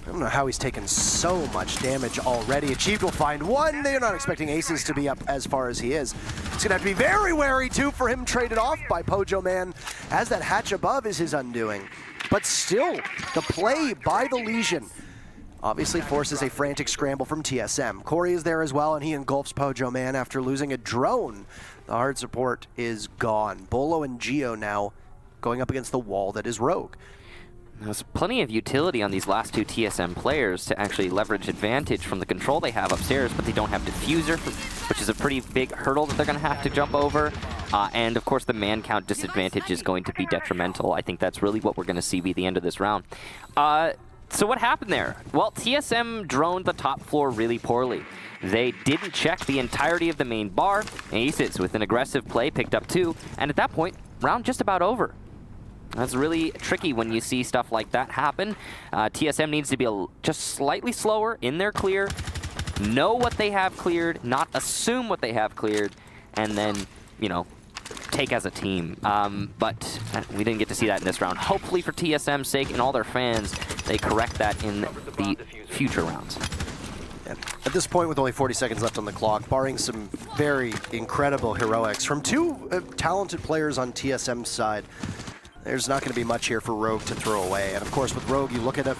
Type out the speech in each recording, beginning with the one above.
I don't know how he's taken so much damage already. Achieved will find one. They're not expecting Aces to be up as far as he is. It's gonna have to be very wary too for him traded off by Pojo Man, as that hatch above is his undoing. But still, the play by the Legion obviously forces a frantic scramble from TSM. Corey is there as well, and he engulfs Pojo Man after losing a drone. The hard support is gone. Bolo and Geo now going up against the wall that is Rogue. There's plenty of utility on these last two TSM players to actually leverage advantage from the control they have upstairs, but they don't have diffuser, which is a pretty big hurdle that they're going to have to jump over. And of course, the man count disadvantage is going to be detrimental. I think that's really what we're going to see be the end of this round. So what happened there? Well, TSM droned the top floor really poorly. They didn't check the entirety of the main bar. Aces, with an aggressive play, picked up 2, and at that point, round just about over. That's really tricky when you see stuff like that happen. TSM needs to be just slightly slower in their clear, know what they have cleared, not assume what they have cleared, and then, you know, take as a team. But we didn't get to see that in this round. Hopefully for TSM's sake and all their fans, they correct that in the future rounds. At this point, with only 40 seconds left on the clock, barring some very incredible heroics from two talented players on TSM's side, there's not going to be much here for Rogue to throw away. And of course, with Rogue, you look at it,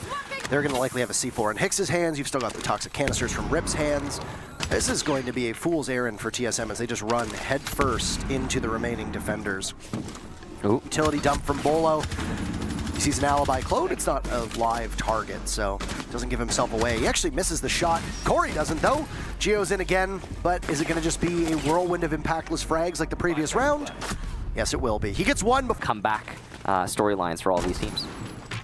they're going to likely have a C4 in Hicks's hands. You've still got the toxic canisters from Rip's hands. This is going to be a fool's errand for TSM as they just run head first into the remaining defenders. Ooh. Utility dump from Bolo. He sees an alibi clone. It's not a live target, so doesn't give himself away. He actually misses the shot. Corey doesn't, though. Geo's in again, but is it going to just be a whirlwind of impactless frags like the previous round? Yes, it will be. He gets one. Comeback storylines for all these teams.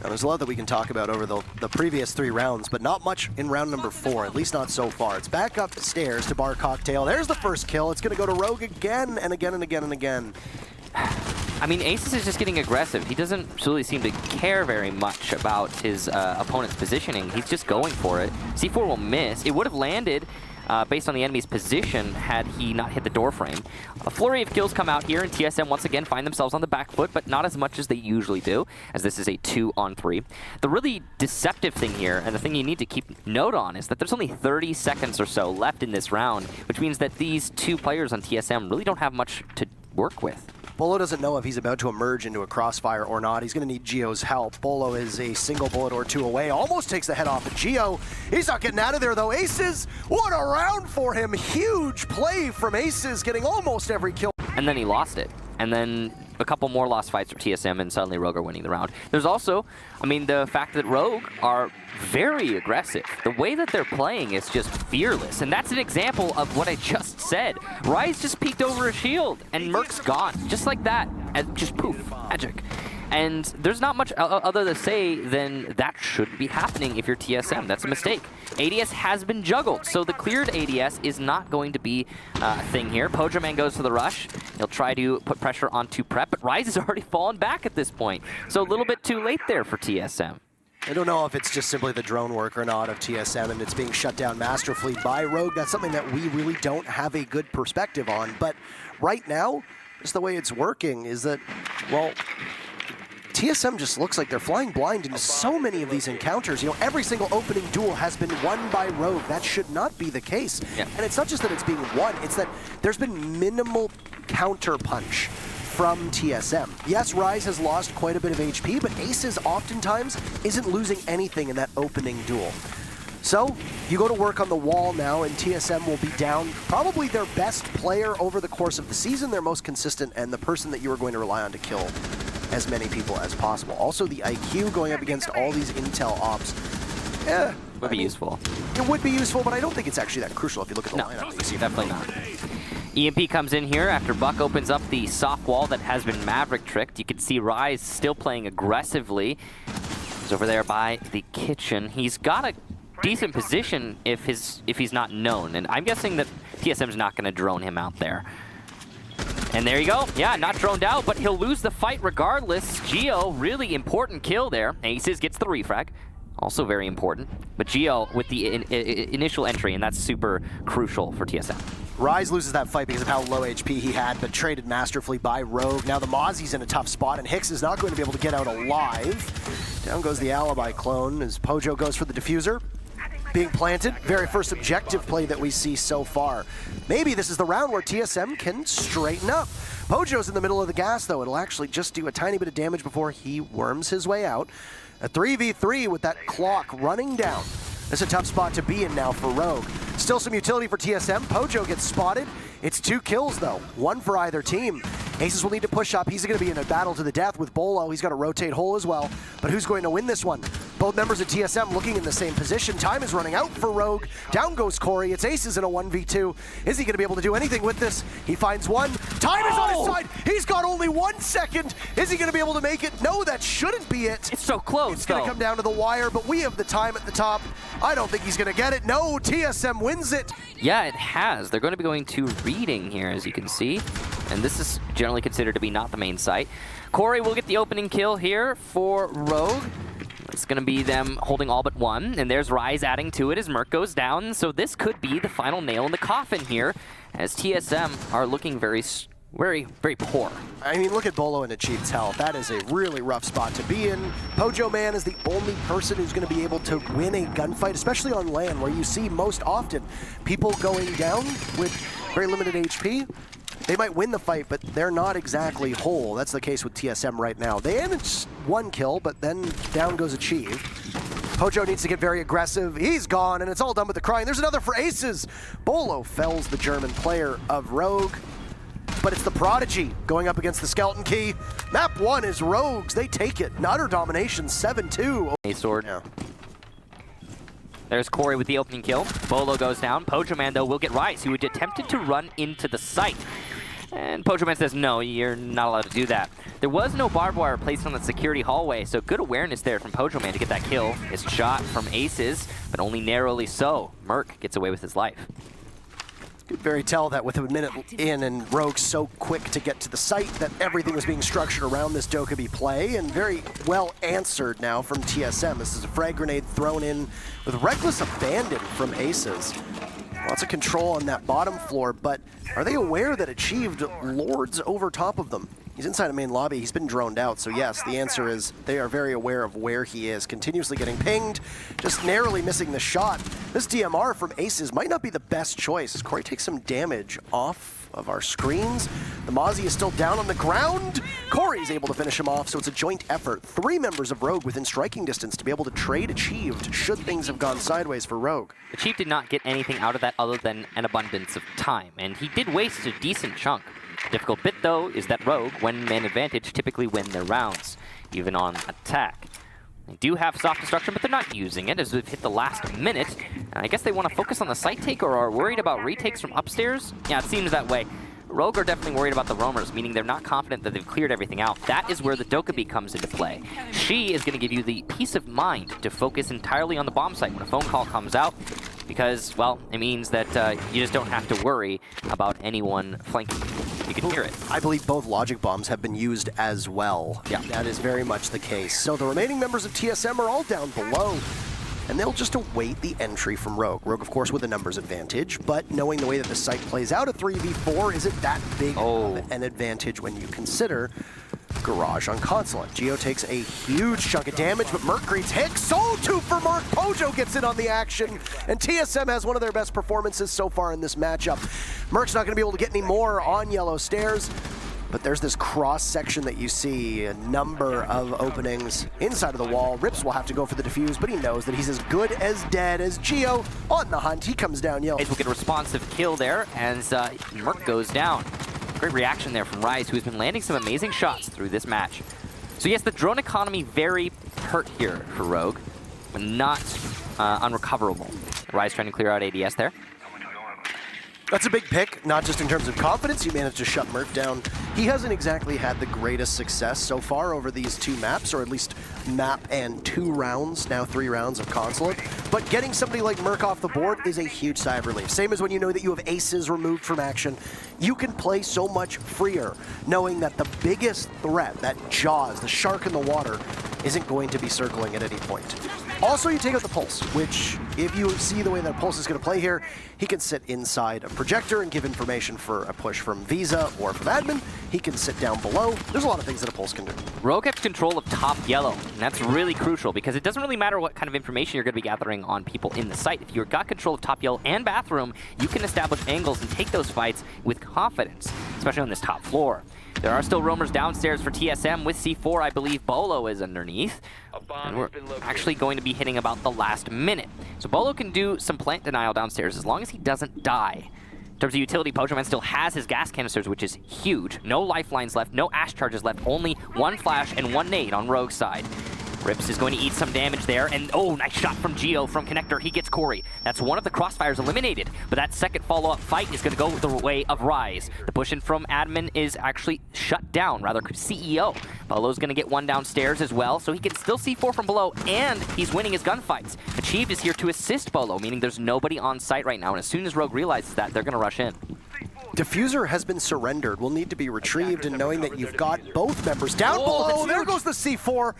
Now, there's a lot that we can talk about over the previous 3 rounds, but not much in round number 4, at least not so far. It's back upstairs to Bar Cocktail. There's the first kill. It's going to go to Rogue again and again and again and again. I mean, Aces is just getting aggressive. He doesn't really seem to care very much about his opponent's positioning. He's just going for it. C4 will miss. It would have landed based on the enemy's position had he not hit the door frame. A flurry of kills come out here, and TSM once again find themselves on the back foot, but not as much as they usually do, as this is a 2-on-3. The really deceptive thing here, and the thing you need to keep note on, is that there's only 30 seconds or so left in this round, which means that these two players on TSM really don't have much to work with. Bolo doesn't know if he's about to emerge into a crossfire or not. He's going to need Geo's help. Bolo is a single bullet or 2 away. Almost takes the head off of Geo. He's not getting out of there, though. Aces, what a round for him. Huge play from Aces, getting almost every kill. And then he lost it. And then a couple more lost fights for TSM, and suddenly Rogue are winning the round. There's also, I mean, the fact that Rogue are very aggressive. The way that they're playing is just fearless, and that's an example of what I just said. Rise just peeked over a shield, and Merc's gone, just like that, and just poof, magic. And there's not much other to say than that shouldn't be happening if you're TSM. That's a mistake. ADS has been juggled, so the cleared ADS is not going to be a thing here. Pojo Man goes to the rush. He'll try to put pressure onto Prep, but Rise has already fallen back at this point. So a little bit too late there for TSM. I don't know if it's just simply the drone work or not of TSM, and it's being shut down masterfully by Rogue. That's something that we really don't have a good perspective on. But right now, just the way it's working is that, well, TSM just looks like they're flying blind into so many of these encounters. You know, every single opening duel has been won by Rogue. That should not be the case. Yeah. And it's not just that it's being won, it's that there's been minimal counter punch from TSM. Yes, Rise has lost quite a bit of HP, but Aces oftentimes isn't losing anything in that opening duel. So, you go to work on the wall now, and TSM will be down probably their best player over the course of the season, their most consistent, and the person that you are going to rely on to kill as many people as possible. Also, the IQ going up against all these intel ops. Would be useful. It would be useful, but I don't think it's actually that crucial if you look at the lineup. You see definitely not. EMP comes in here after Buck opens up the soft wall that has been Maverick tricked. You can see Rise still playing aggressively. He's over there by the kitchen. He's got a decent position if he's not known, and I'm guessing that TSM's not going to drone him out there. And there you go. Yeah, not droned out, but he'll lose the fight regardless. Geo, really important kill there. Aces gets the refrag also very important. But Geo with the initial entry, and that's super crucial for TSM. Rise loses that fight because of how low HP he had, but traded masterfully by Rogue. Now the Mozzie's in a tough spot, and Hicks is not going to be able to get out alive. Down goes the Alibi clone as Pojo goes for the diffuser. Being planted, very first objective play that we see so far. Maybe this is the round where TSM can straighten up. Pojo's in the middle of the gas, though. It'll actually just do a tiny bit of damage before he worms his way out. A 3v3 with that clock running down. It's a tough spot to be in now for Rogue. Still some utility for TSM. Pojo gets spotted. It's 2 kills, though. 1 for either team. Aces will need to push up. He's going to be in a battle to the death with Bolo. He's got to rotate hole as well. But who's going to win this one? Both members of TSM looking in the same position. Time is running out for Rogue. Down goes Corey. It's Aces in a 1v2. Is he going to be able to do anything with this? He finds one. Time is on his side. He's got only 1 second. Is he going to be able to make it? No, that shouldn't be it. It's so close, It's going to come down to the wire, but we have the time at the top. I don't think he's going to get it. No, TSM wins it. Yeah, it has. They're going to be going to reading here, as you can see. And this is generally considered to be not the main site. Corey will get the opening kill here for Rogue. It's going to be them holding all but one. And there's Rise adding to it as Merc goes down. So this could be the final nail in the coffin here, as TSM are looking very poor. I mean, look at Bolo and Achieved's health. That is a really rough spot to be in. Pojo Man is the only person who's going to be able to win a gunfight, especially on land, where you see most often people going down with very limited HP. They might win the fight, but they're not exactly whole. That's the case with TSM right now. They managed 1 kill, but then down goes Achieved. Pojo needs to get very aggressive. He's gone, and it's all done with the crying. There's another for Aces. Bolo fells the German player of Rogue. But it's the Prodigy going up against the Skeleton Key. Map 1 is Rogues. They take it. Utter domination, 7-2. A sword. Yeah. There's Corey with the opening kill. Bolo goes down. Pojo Man, though, will get Rise, who had attempted to run into the site. And Pojo Man says, no, you're not allowed to do that. There was no barbed wire placed on the security hallway, so good awareness there from Pojo Man to get that kill. It's shot from Aces, but only narrowly so. Merc gets away with his life. You could very tell that with a minute in and Rogue so quick to get to the site that everything was being structured around this Dokkaebi play, and very well answered now from TSM. This is a frag grenade thrown in with reckless abandon from Aces. Lots of control on that bottom floor, but are they aware that Achieved lords over top of them? He's inside a main lobby. He's been droned out. So yes, the answer is they are very aware of where he is. Continuously getting pinged, just narrowly missing the shot. This DMR from Aces might not be the best choice. Corey takes some damage off of our screens. The Mozzie is still down on the ground. Corey's able to finish him off, so it's a joint effort. 3 members of Rogue within striking distance to be able to trade Achieved should things have gone sideways for Rogue. Achieved did not get anything out of that other than an abundance of time, and he did waste a decent chunk. Difficult bit, though, is that Rogue, when man advantage, typically win their rounds, even on attack. They do have soft destruction, but they're not using it as we've hit the last minute. I guess they want to focus on the site take or are worried about retakes from upstairs? Yeah, it seems that way. Rogue are definitely worried about the roamers, meaning they're not confident that they've cleared everything out. That is where the Dokkaebi comes into play. She is going to give you the peace of mind to focus entirely on the bomb site when a phone call comes out, because, well, it means that you just don't have to worry about anyone flanking. You can hear it. I believe both logic bombs have been used as well. Yeah, that is very much the case. So the remaining members of TSM are all down below, and they'll just await the entry from Rogue. Rogue, of course, with a numbers advantage, but knowing the way that the site plays out, a 3v4 isn't that big of an advantage when you consider Garage on Consulate. Geo takes a huge chunk of damage, but Merc greets Hicks. Soul 2 for Merc. Pojo gets in on the action, and TSM has one of their best performances so far in this matchup. Merc's not going to be able to get any more on yellow stairs, but there's this cross section that you see, a number of openings inside of the wall. Rips will have to go for the defuse, but he knows that he's as good as dead as Geo on the hunt. He comes down yellow. Will get a responsive kill there as Merc goes down. Great reaction there from Rise, who has been landing some amazing shots through this match. So yes, the drone economy very hurt here for Rogue, but not unrecoverable. Rise trying to clear out ADS there. That's a big pick, not just in terms of confidence. You managed to shut Merc down. He hasn't exactly had the greatest success so far over these 2 maps, or at least map and 2 rounds, now 3 rounds of Consulate. But getting somebody like Merc off the board is a huge sigh of relief. Same as when you know that you have Aces removed from action. You can play so much freer, knowing that the biggest threat, that Jaws, the shark in the water, isn't going to be circling at any point. Also, you take out the Pulse, which, if you see the way that Pulse is going to play here, he can sit inside a projector and give information for a push from Visa or from admin. He can sit down below. There's a lot of things that a Pulse can do. Rogue has control of top yellow, and that's really crucial because it doesn't really matter what kind of information you're going to be gathering on people in the site. If you've got control of top yellow and bathroom, you can establish angles and take those fights with confidence, especially on this top floor. There are still roamers downstairs for TSM with C4. I believe Bolo is underneath. And we're actually going to be hitting about the last minute. So Bolo can do some plant denial downstairs as long as he doesn't die. In terms of utility, Pojoman still has his gas canisters, which is huge. No lifelines left, no ash charges left, only one flash and one nade on Rogue's side. Rips is going to eat some damage there, and oh, nice shot from Geo from Connector. He gets Corey. That's one of the crossfires eliminated, but that second follow-up fight is going to go the way of Rise. The push in from admin is actually shut down, rather CEO. Bolo's going to get one downstairs as well, so he can still see 4 from below, and he's winning his gunfights. Achieved is here to assist Bolo, meaning there's nobody on site right now, and as soon as Rogue realizes that, they're going to rush in. Diffuser has been surrendered, will need to be retrieved, and knowing that you've got both members down below, there goes the C4.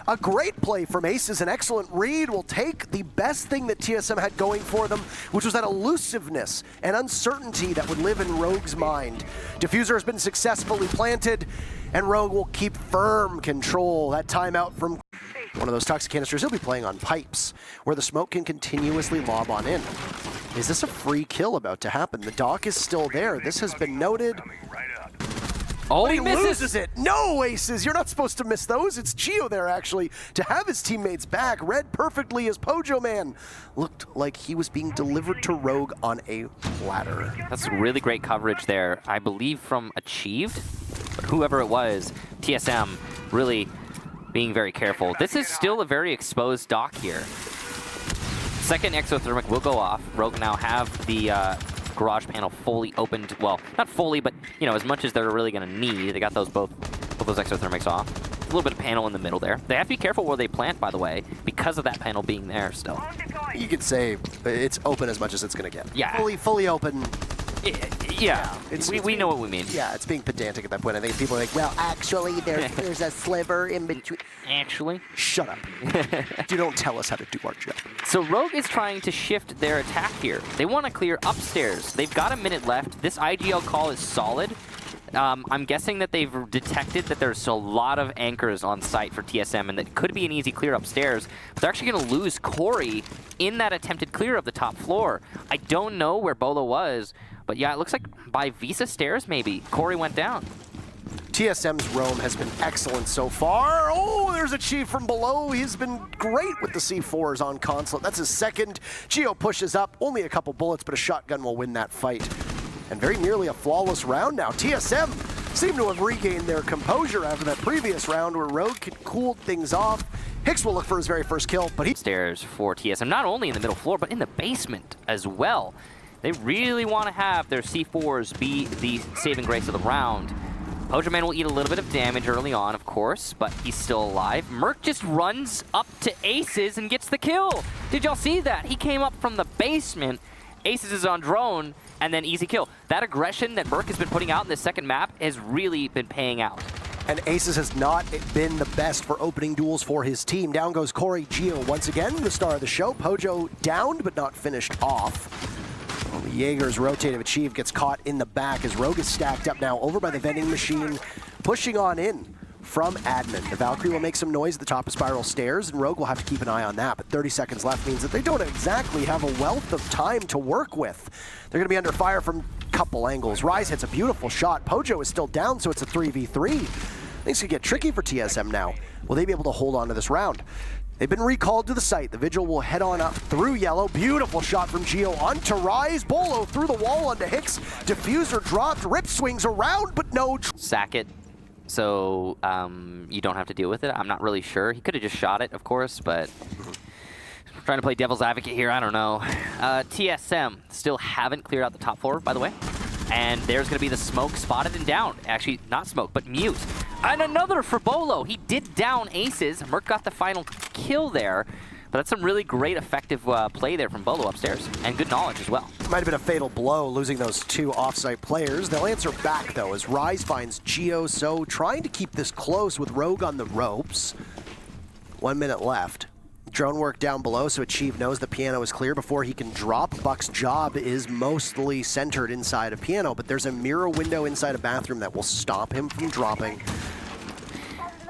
A great play from Aces, an excellent read, will take the best thing that TSM had going for them, which was that elusiveness and uncertainty that would live in Rogue's mind. Diffuser has been successfully planted, and Rogue will keep firm control. That timeout from one of those toxic canisters, he'll be playing on pipes, where the smoke can continuously lob on in. Is this a free kill about to happen? The dock is still there. This has been noted. Oh, but he loses it. No, Aces. You're not supposed to miss those. It's Geo there, actually, to have his teammates back. Read perfectly as Pojoman looked like he was being delivered to Rogue on a platter. That's really great coverage there. I believe from Achieved, but whoever it was, TSM really being very careful. This is still a very exposed dock here. Second exothermic will go off. Rogue now have the garage panel fully opened. Well, not fully, but you know, as much as they're really going to need. They got those both those exothermics off. A little bit of panel in the middle there. They have to be careful where they plant, by the way, because of that panel being there still. You could say it's open as much as it's going to get. Yeah. Fully open. Yeah, we know what we mean. Yeah, it's being pedantic at that point. I think people are like, well, actually, there's a sliver in between. Actually? Shut up. You don't tell us how to do our job. So Rogue is trying to shift their attack here. They want to clear upstairs. They've got a minute left. This IGL call is solid. I'm guessing that they've detected that there's a lot of anchors on site for TSM and that could be an easy clear upstairs, but they're actually going to lose Corey in that attempted clear of the top floor. I don't know where Bolo was, but yeah, it looks like by Visa stairs maybe. Corey went down. TSM's roam has been excellent so far. Oh, there's a Chief from below. He's been great with the C4s on console. That's his second. Geo pushes up. Only a couple bullets, but a shotgun will win that fight. And very nearly a flawless round now. TSM seem to have regained their composure after that previous round where Rogue cooled things off. Hicks will look for his very first kill, but he... Stairs for TSM, not only in the middle floor, but in the basement as well. They really want to have their C4s be the saving grace of the round. Pojoman will eat a little bit of damage early on, of course, but he's still alive. Merc just runs up to Aces and gets the kill. Did y'all see that? He came up from the basement. Aces is on drone, and then easy kill. That aggression that Merc has been putting out in this second map has really been paying out. And Aces has not been the best for opening duels for his team. Down goes Corey. Geo once again, the star of the show. Pojo downed, but not finished off. Jaeger's rotative achieve gets caught in the back as Rogue is stacked up now over by the vending machine, pushing on in from admin. The Valkyrie will make some noise at the top of Spiral Stairs, and Rogue will have to keep an eye on that, but 30 seconds left means that they don't exactly have a wealth of time to work with. They're going to be under fire from a couple angles. Rise hits a beautiful shot. Pojo is still down, so it's a 3v3. Things could get tricky for TSM now. Will they be able to hold on to this round? They've been recalled to the site. The Vigil will head on up through yellow. Beautiful shot from Geo onto Rise. Bolo through the wall onto Hicks. Diffuser dropped. Rip swings around, but no. Sack it, so you don't have to deal with it. I'm not really sure. He could have just shot it, of course, but trying to play devil's advocate here. I don't know. TSM still haven't cleared out the top floor, by the way. And there's going to be the smoke spotted and down. Actually, not smoke, but mute. And another for Bolo. He did down Aces. Merc got the final kill there. But that's some really great effective play there from Bolo upstairs. And good knowledge as well. Might have been a fatal blow, losing those two offsite players. They'll answer back, though, as Rise finds Geo. So trying to keep this close with Rogue on the ropes. 1 minute left. Drone work down below, so Achieve knows the Piano is clear before he can drop. Buck's job is mostly centered inside of Piano, but there's a mirror window inside a bathroom that will stop him from dropping.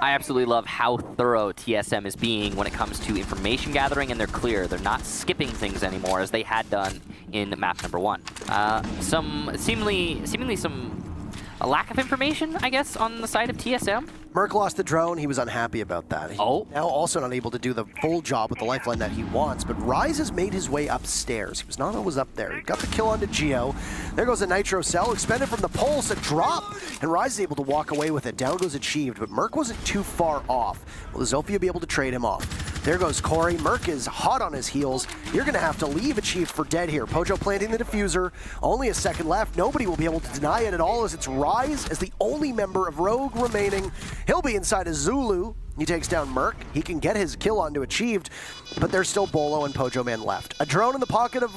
I absolutely love how thorough TSM is being when it comes to information gathering, and they're clear. They're not skipping things anymore as they had done in map number 1. Seemingly a lack of information, I guess, on the side of TSM. Merc lost the drone. He was unhappy about that. He's now also not able to do the full job with the lifeline that he wants, but Rise has made his way upstairs. He was not always up there. He got the kill onto Geo. There goes a Nitro Cell, expended from the pulse, a drop, and Rise is able to walk away with it. Down goes Achieved, but Merc wasn't too far off. Will Zofia be able to trade him off? There goes Corey. Merc is hot on his heels. You're going to have to leave Achieved for dead here. Pojo planting the diffuser. Only a second left. Nobody will be able to deny it at all as it's Rise as the only member of Rogue remaining. He'll be inside a Zulu. He takes down Merc. He can get his kill onto Achieved, but there's still Bolo and Pojo Man left. A drone in the pocket of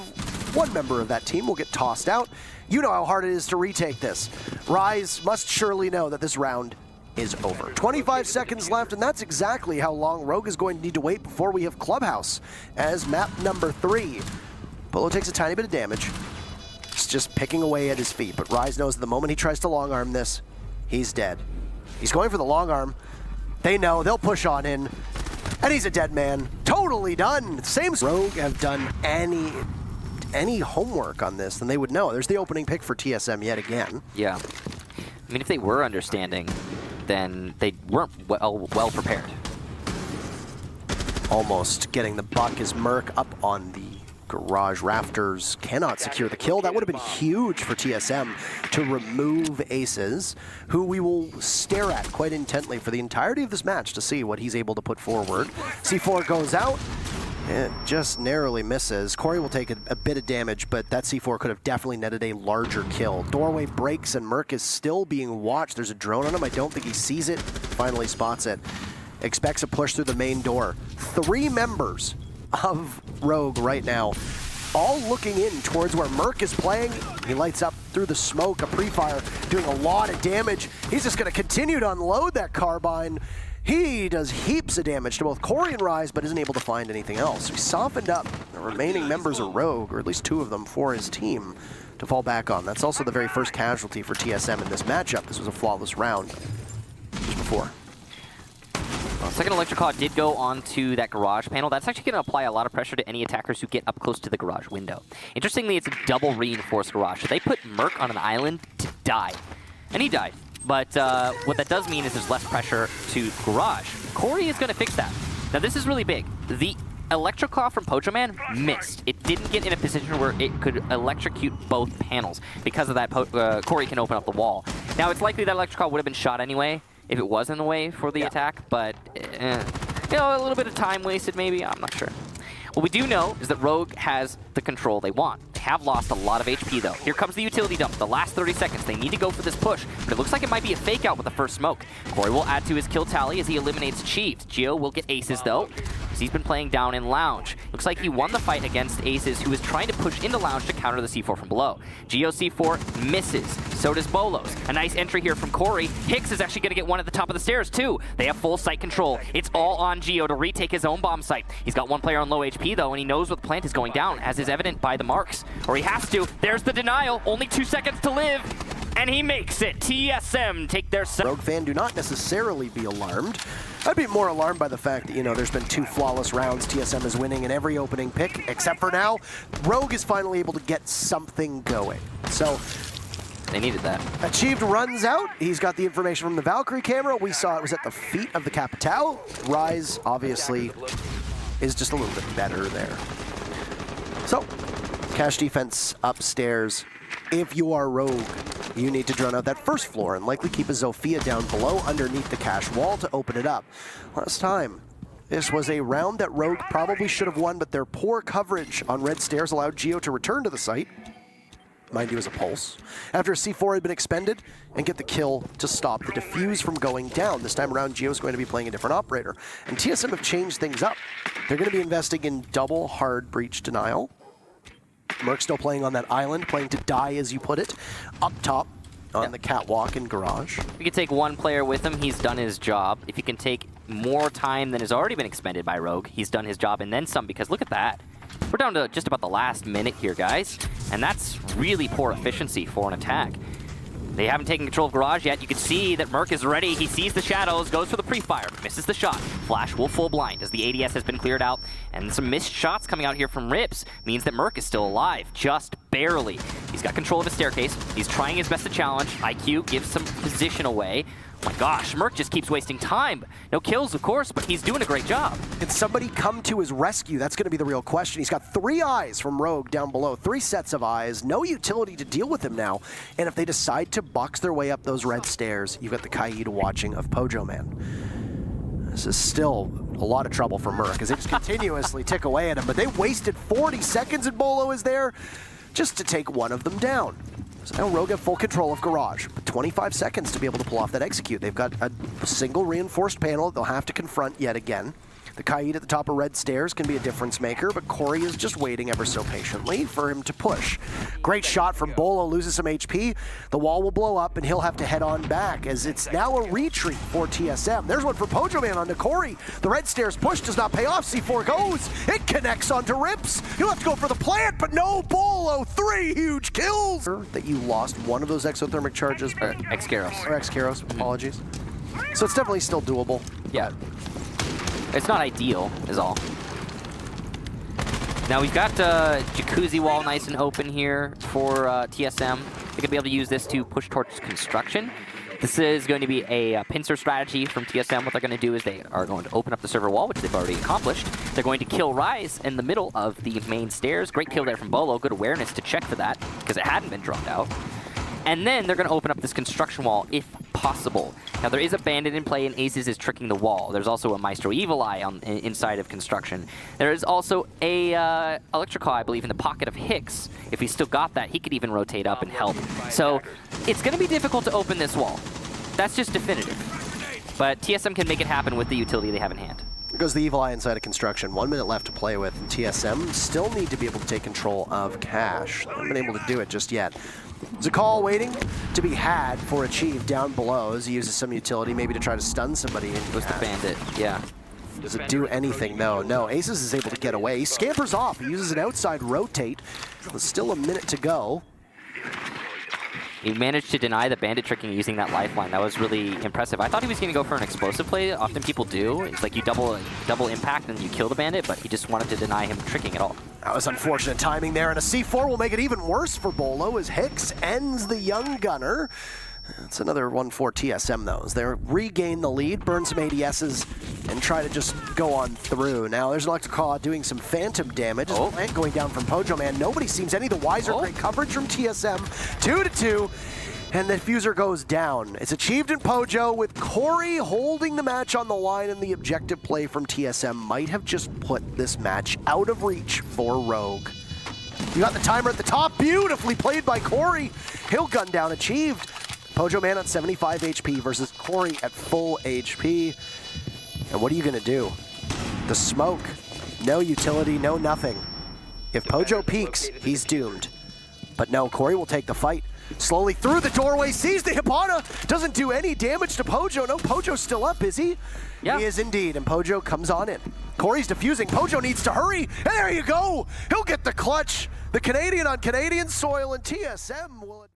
one member of that team will get tossed out. You know how hard it is to retake this. Rise must surely know that this round is over. 25 seconds left, and that's exactly how long Rogue is going to need to wait before we have Clubhouse as map number 3. Bolo takes a tiny bit of damage. It's just picking away at his feet, but Rise knows the moment he tries to long arm this, he's dead. He's going for the long arm. They know, they'll push on in, and he's a dead man. Totally done. Same Rogue have done any homework on this, then they would know. There's the opening pick for TSM yet again. Yeah. I mean, if they were understanding, then they weren't well prepared. Almost getting the buck as Merc up on the garage rafters cannot secure the kill. That would have been huge for TSM to remove Aces, who we will stare at quite intently for the entirety of this match to see what he's able to put forward. C4 goes out. It just narrowly misses. Corey will take a bit of damage, but that C4 could have definitely netted a larger kill. Doorway breaks and Merc is still being watched. There's a drone on him. I don't think he sees it. Finally spots it. Expects a push through the main door. 3 members of Rogue right now, all looking in towards where Merc is playing. He lights up through the smoke, a pre-fire, doing a lot of damage. He's just going to continue to unload that carbine. He does heaps of damage to both Corey and Rise, but isn't able to find anything else. He softened up the remaining members of Rogue, or at least 2 of them, for his team to fall back on. That's also the very first casualty for TSM in this matchup. This was a flawless round just before. Well, second Electroclaw did go onto that garage panel. That's actually going to apply a lot of pressure to any attackers who get up close to the garage window. Interestingly, it's a double reinforced garage. So they put Merc on an island to die. And he died. But what that does mean is there's less pressure to garage. Corey is going to fix that. Now, this is really big. The Electroclaw from Pojo Man missed. It didn't get in a position where it could electrocute both panels. Because of that, Corey can open up the wall. Now, it's likely that Electroclaw would have been shot anyway if it was in the way for the attack, but you know, a little bit of time wasted maybe, I'm not sure. What we do know is that Rogue has the control they want. They have lost a lot of HP though. Here comes the utility dump, the last 30 seconds. They need to go for this push, but it looks like it might be a fake out with the first smoke. Corey will add to his kill tally as he eliminates Chiefs. Geo will get Aces though, because he's been playing down in Lounge. Looks like he won the fight against Aces, who was trying to push into Lounge to counter the C4 from below. Geo C4 misses, so does Bolos. A nice entry here from Corey. Hicks is actually gonna get one at the top of the stairs too. They have full site control. It's all on Geo to retake his own bomb site. He's got one player on low HP though, and he knows what the plant is going down, as is evident by the marks. Or he has to. There's the denial. Only 2 seconds to live. And he makes it. TSM take their... Rogue fan, do not necessarily be alarmed. I'd be more alarmed by the fact that, you know, there's been 2 flawless rounds. TSM is winning in every opening pick, except for now. Rogue is finally able to get something going. So... they needed that. Achieved runs out. He's got the information from the Valkyrie camera. We saw it was at the feet of the Capitao. Rise, obviously, is just a little bit better there. So, cash defense upstairs. If you are Rogue, you need to drone out that first floor and likely keep a Zofia down below underneath the cash wall to open it up. Last time, this was a round that Rogue probably should have won, but their poor coverage on red stairs allowed Geo to return to the site. Mind you, as a pulse, after a C4 had been expended, and get the kill to stop the defuse from going down. This time around, Geo's going to be playing a different operator. And TSM have changed things up. They're going to be investing in double hard breach denial. Merc still playing on that island, playing to die, as you put it. Up top, on the catwalk in Garage. If you can take one player with him, he's done his job. If you can take more time than has already been expended by Rogue, he's done his job and then some, because look at that. We're down to just about the last minute here, guys, and that's really poor efficiency for an attack. They haven't taken control of Garage yet. You can see that Merc is ready. He sees the shadows, goes for the pre-fire, misses the shot. Flash will full blind as the ADS has been cleared out, and some missed shots coming out here from Rips means that Merc is still alive, just barely. He's got control of his staircase. He's trying his best to challenge. IQ gives some position away. Oh my gosh, Merc just keeps wasting time. No kills, of course, but he's doing a great job. Can somebody come to his rescue? That's going to be the real question. He's got 3 eyes from Rogue down below, 3 sets of eyes, no utility to deal with him now. And if they decide to box their way up those red stairs, you've got the Kaida watching of Pojo Man. This is still a lot of trouble for Merc as they just continuously tick away at him, but they wasted 40 seconds and Bolo is there just to take one of them down. So now Rogue have full control of Garage, but 25 seconds to be able to pull off that execute. They've got a single reinforced panel they'll have to confront yet again. The Kaida at the top of red stairs can be a difference maker, but Corey is just waiting ever so patiently for him to push. Great shot from Bolo, loses some HP. The wall will blow up and he'll have to head on back as it's now a retreat for TSM. There's one for Pojo Man onto Corey. The red stairs push does not pay off. C4 goes. It connects onto Rips. He'll have to go for the plant, but no, Bolo, 3 huge kills. That you lost one of those exothermic charges. X-Karos. Or X-Karos, apologies. So it's definitely still doable. Yeah. It's not ideal, is all. Now we've got Jacuzzi wall nice and open here for TSM. They're going to be able to use this to push towards construction. This is going to be a pincer strategy from TSM. What they're going to do is they are going to open up the server wall, which they've already accomplished. They're going to kill Rise in the middle of the main stairs. Great kill there from Bolo. Good awareness to check for that, because it hadn't been dropped out. And then they're going to open up this construction wall, if possible. Now, there is a bandit in play, and Aces is tricking the wall. There's also a Maestro Evil Eye inside of construction. There is also a Electrical Eye, I believe, in the pocket of Hicks. If he's still got that, he could even rotate up and help. So it's going to be difficult to open this wall. That's just definitive. But TSM can make it happen with the utility they have in hand. There goes the Evil Eye inside of construction. 1 minute left to play with, and TSM still need to be able to take control of Cash. They haven't been able to do it just yet. There's a call waiting to be had for Achieve down below as he uses some utility, maybe to try to stun somebody. It was the bandit, yeah. Does it do anything? No, no. Aces is able to get away. He scampers off. He uses an outside rotate. There's still a minute to go. He managed to deny the bandit tricking using that lifeline. That was really impressive. I thought he was going to go for an explosive play. Often people do. It's like you double impact and you kill the bandit, but he just wanted to deny him tricking at all. That was unfortunate timing there, and a C4 will make it even worse for Bolo as Hicks ends the young gunner. It's another one for TSM, though, as they regain the lead, burn some ADSs, and try to just go on through. Now, there's an Electrical doing some phantom damage. Oh. Plant going down from Pojo Man. Nobody seems any the wiser. Oh. Great coverage from TSM. 2-2, and the diffuser goes down. It's achieved in Pojo with Corey holding the match on the line, and the objective play from TSM might have just put this match out of reach for Rogue. You got the timer at the top. Beautifully played by Corey. He'll gun down achieved. Pojo Man on 75 HP versus Corey at full HP. And what are you going to do? The smoke, no utility, no nothing. If Pojo peeks, he's doomed. But no, Corey will take the fight. Slowly through the doorway, sees the Hibana, doesn't do any damage to Pojo. No, Pojo's still up, is he? Yeah. He is indeed, and Pojo comes on in. Corey's defusing, Pojo needs to hurry, and there you go! He'll get the clutch. The Canadian on Canadian soil, and TSM will...